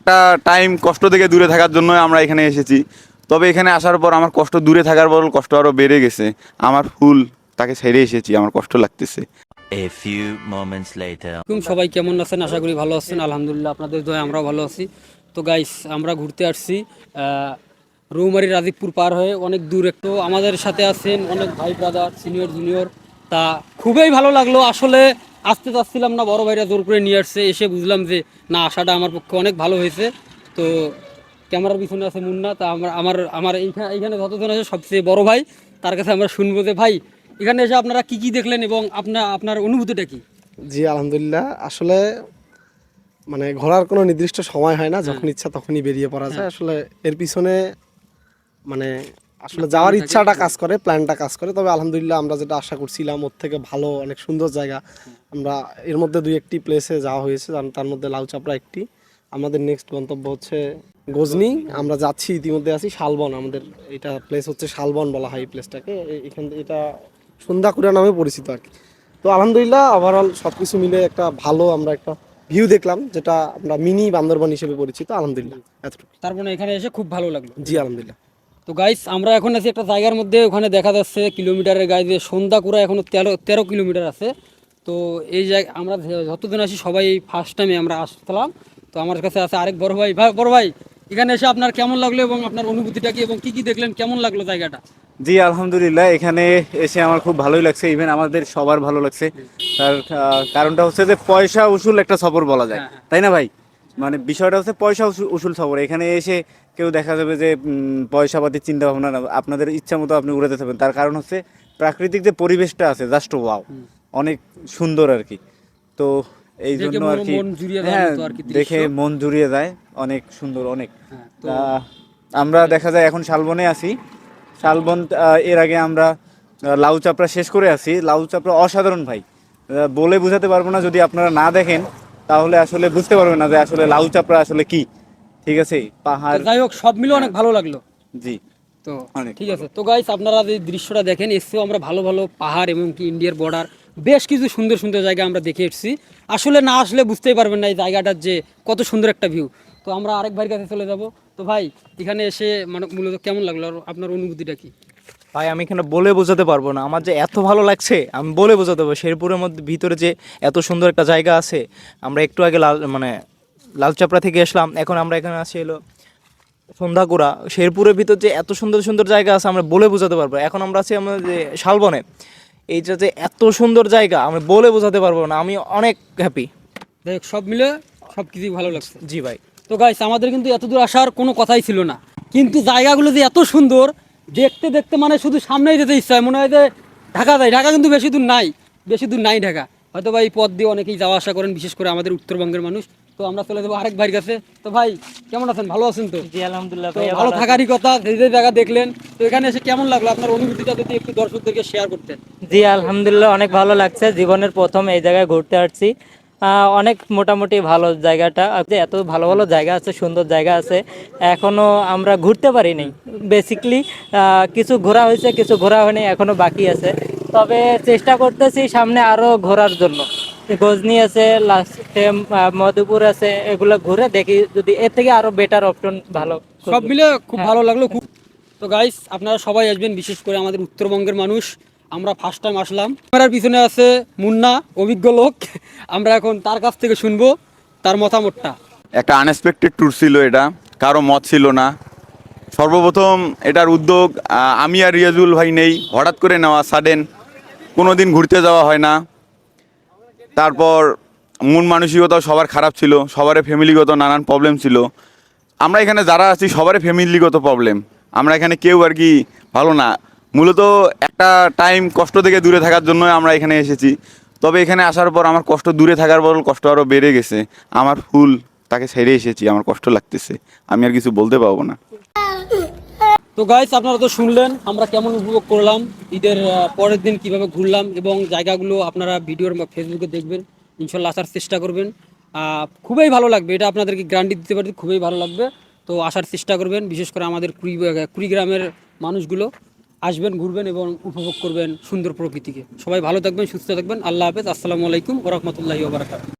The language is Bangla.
একটা টাইম কষ্ট থেকে দূরে থাকার জন্য আমরা এখানে এসেছি। তবে এখানে আসার পর আমার কষ্ট দূরে থাকার বদল কষ্ট আরও বেড়ে গেছে। আমার ফুল তাকে ছেড়ে এসেছি, আমার কষ্ট লাগতেছে। A few moments later. সবাই কেমন আছেন? আশা করি ভালো আছেন। আলহামদুলিল্লাহ, আপনাদের দোয়ায় আমরাও ভালো আছি। তো গাইস, আমরা ঘুরতে আসছি রৌমারী রাজীবপুর পার হয়ে অনেক দূর। একটু আমাদের সাথে আছেন অনেক ভাই ব্রাদার, সিনিয়র জুনিয়র। তা খুবই ভালো লাগলো। আসলে আসতে চাচ্ছিলাম না, বড় ভাইরা জোর করে নিয়ে আসছে। এসে বুঝলাম যে না, আসাটা আমার পক্ষে অনেক ভালো হয়েছে। তো ক্যামেরার পিছনে আছে মুন্না। তা আমার আমার আমার এইখানে যতজন আছে সবচেয়ে বড় ভাই, তার কাছে আমরা শুনবো যে ভাই এখানে এসে আপনারা কি কি দেখলেন এবং আপনার অনুভূতিটা কি? জি আলহামদুলিল্লাহ। আসলে মানে ঘোরার কোনো নির্দিষ্ট সময় হয় না, যখন ইচ্ছা তখনই বেরিয়ে পড়া যায়। আসলে এর পিছনে মানে আসলে যাওয়ার ইচ্ছাটা কাজ করে, প্ল্যানটা কাজ করে। তবে আলহামদুলিল্লাহ আমরা যেটা আশা করছিলাম ওর থেকে ভালো, অনেক সুন্দর জায়গা। আমরা এর মধ্যে দুই একটি প্লেসে যাওয়া হয়েছে, তার মধ্যে লাউচাপড়া একটি। আমাদের নেক্সট গন্তব্য হচ্ছে গজনি। আমরা যাচ্ছি, ইতিমধ্যে আছি শালবন। আমাদের এটা প্লেস হচ্ছে শালবন বলা হয় এই প্লেসটাকে। এখান এটা সন্ধ্যাকুড়া নামে পরিচিত আর কি। তো আলহামদুলিল্লাহ ওভারঅল সব কিছু মিলে একটা ভালো আমরা একটা ভিউ দেখলাম, যেটা আমরা মিনি বান্দরবান হিসেবে পরিচিত। আলহামদুলিল্লাহ এতটুকু। তার মানে এখানে এসে খুব ভালো লাগলো। জি আলহামদুলিল্লাহ। তো গাইস, আমরা এখন আছি একটা জায়গার মধ্যে, ওখানে দেখা যাচ্ছে কিলোমিটারের গায়ে যে সন্ধ্যাকুড়া এখনো 13 কিলোমিটার আছে। তো এই জায়গা আমরা যতদিন আসি সবাই ফার্স্ট টাইমে আমরা আসলাম। তো আমার কাছে আছে আরেক বড় ভাই। বড় ভাই, এখানে এসে আপনার কেমন লাগলো এবং আপনার অনুভূতিটা কি এবং কি কি দেখলেন, কেমন লাগলো জায়গাটা? জি আলহামদুলিল্লাহ, এখানে এসে আমার খুব ভালোই লাগছে। ইভেন আমাদের সবার ভালো লাগছে। তার কারণটা হচ্ছে যে পয়সা উসুল একটা সফর বলা যায়, তাই না ভাই? মানে বিষয়টা হচ্ছে পয়সা উসুল সফর। এখানে এসে কেউ দেখা যাবে যে পয়সা পাতির চিন্তা ভাবনা না, আপনাদের ইচ্ছা মতো আপনি উড়াতে থাকবেন। তার কারণ হচ্ছে প্রাকৃতিক যে পরিবেশটা আছে, জাস্ট ওয়াও, অনেক সুন্দর আর কি। তো এই জন্য আর কি, হ্যাঁ, দেখে মন জুড়িয়ে যায়। অনেক সুন্দর, অনেক। আমরা দেখা যায় এখন শালবনে আছি। শালবন, এর আগে আমরা লাউ চাপড়া শেষ করে আছি। লাউ চাপড়া অসাধারণ ভাই, বলে বোঝাতে পারবো না। যদি আপনারা না দেখেন তাহলে আসলে বুঝতে পারবেন না যে আসলে লাউ চাপড়া আসলে কি। ঠিক আছে, পাহাড়, যাই হোক, সব মিলে অনেক ভালো লাগলো। জি তো অনেক ঠিক আছে। তো গাইস, আপনারা যে দৃশ্যটা দেখেন, এসেও আমরা ভালো ভালো পাহাড় এবং কি ইন্ডিয়ার বর্ডার, বেশ কিছু সুন্দর সুন্দর জায়গা আমরা দেখে এসেছি। আসলে না আসলে বুঝতেই পারবেন না এই জায়গাটার যে কত সুন্দর একটা ভিউ। তো আমরা আরেক ভাইয়ের কাছে চলে যাব। তো ভাই, এখানে এসে মানে মূলত কেমন লাগলো আর আপনার অনুভূতিটা কি? ভাই আমি এখানে বলে বোঝাতে পারবো না, আমার যে এত ভালো লাগছে আমি বলে বোঝাতে পারবো। শেরপুরের মধ্যে ভিতরে যে এত সুন্দর একটা জায়গা আছে, আমরা একটু আগে লালচাপড়া থেকে আসলাম, এখন আমরা এখানে আছি এলো সন্ধ্যাকুড়া। শেরপুরের ভিতর যে এত সুন্দর সুন্দর জায়গা আছে আমরা বলে বোঝাতে পারবো। এখন আমরা আছি আমাদের যে শালবনে, এইটা যে এত সুন্দর জায়গা আমি বলে বোঝাতে পারবো না। আমি অনেক হ্যাপি। দেখ, সব মিলে সব কিছুই ভালো লাগছে। জি ভাই। তো গাইস, আমাদের কিন্তু এত দূর আসার কোনো কথাই ছিল না, কিন্তু জায়গাগুলো যে এত সুন্দর, দেখতে দেখতে মানে শুধু সামনেই যেতে ইচ্ছা হয়। মনে হয় যে ঢাকা যায়। ঢাকা কিন্তু বেশি দূর নাই, বেশি দূর নাই ঢাকা। হয়তো বা এই পথ দিয়ে অনেকেই যাওয়া আসা করেন, বিশেষ করে আমাদের উত্তরবঙ্গের মানুষ। তো আমরা চলে যাবো আরেক ভাইয়ের কাছে। তো ভাই, কেমন আছেন? ভালো আছেন তো? জি আলহামদুলিল্লাহ তো ভালো থাকারই কথা। যে যে জায়গা দেখলেন, তো এখানে এসে কেমন লাগলো আপনার অনুভূতিটা যদি একটু দর্শকদেরকে শেয়ার করতেন। জি আলহামদুলিল্লাহ, অনেক ভালো লাগছে। জীবনের প্রথম এই জায়গায় ঘুরতে আসছি। অনেক মোটামুটি ভালো জায়গাটা। যে এত ভালো ভালো জায়গা আছে, সুন্দর জায়গা আছে, এখনো আমরা ঘুরতে পারিনি। বেসিকলি কিছু ঘোরা হয়েছে, কিছু ঘোরা হয়নি, এখনো বাকি আছে। তবে চেষ্টা করতেছি সামনে আরো ঘোরার জন্য। গজনি আছে, লাস্টে মধুপুর আছে, এগুলো ঘুরে দেখি যদি এর থেকে আরো বেটার অপশন ভালো। সব মিলে খুব ভালো লাগলো খুব। তো গাইস, আপনারা সবাই আসবেন, বিশেষ করে আমাদের উত্তরবঙ্গের মানুষ। আমরা ফার্স্ট টাইম আসলাম। ক্যামেরার পিছনে আছে মুন্না, অভিজ্ঞ লোক। আমরা এখন তার কাছ থেকে শুনবো তার মতামতটা। একটা আনএক্সপেক্টেড ট্যুর ছিল এটা, কারো মত ছিল না। সর্বপ্রথম এটার উদ্যোগ আমি আর রিয়াজুল ভাই নেই, হঠাৎ করে নেওয়া, সাডেন। কোনো দিন ঘুরতে যাওয়া হয় না। তারপর মন মানসিকতাও সবার খারাপ ছিল, সবারই ফ্যামিলিগত নানান প্রবলেম ছিল। আমরা এখানে যারা আছি সবারই ফ্যামিলিগত প্রবলেম। আমরা এখানে কেউ আর কি ভালো না। মূলত একটা টাইম কষ্ট থেকে দূরে থাকার জন্য আমরা এখানে এসেছি। তবে এখানে আসার পর আমার কষ্ট দূরে থাকার বদল কষ্ট আরও বেড়ে গেছে। আমার ফুল তাকে ছেড়ে এসেছি, আমার কষ্ট লাগতেছে। আমি আর কিছু বলতে পারবো না। তো গাইস, আপনারা তো শুনলেন আমরা কেমন উপভোগ করলাম, ঈদের পরের দিন কিভাবে ঘুরলাম, এবং জায়গাগুলো আপনারা ভিডিওর ফেসবুকে দেখবেন। ইনশাল্লাহ আসার চেষ্টা করবেন। খুবই ভালো লাগবে, এটা আপনাদেরকে গ্যারান্টি দিতে পারি, খুবই ভালো লাগবে। তো আসার চেষ্টা করবেন, বিশেষ করে আমাদের কুড়িগ্রামের মানুষগুলো আসবেন, ঘুরবেন এবং উপভোগ করবেন সুন্দর প্রকৃতিকে। সবাই ভালো থাকবেন, সুস্থ থাকবেন। আল্লাহ হাফেজ। আসসালামু আলাইকুম ওয়া রাহমাতুল্লাহি ওয়া বারাকাতুহু।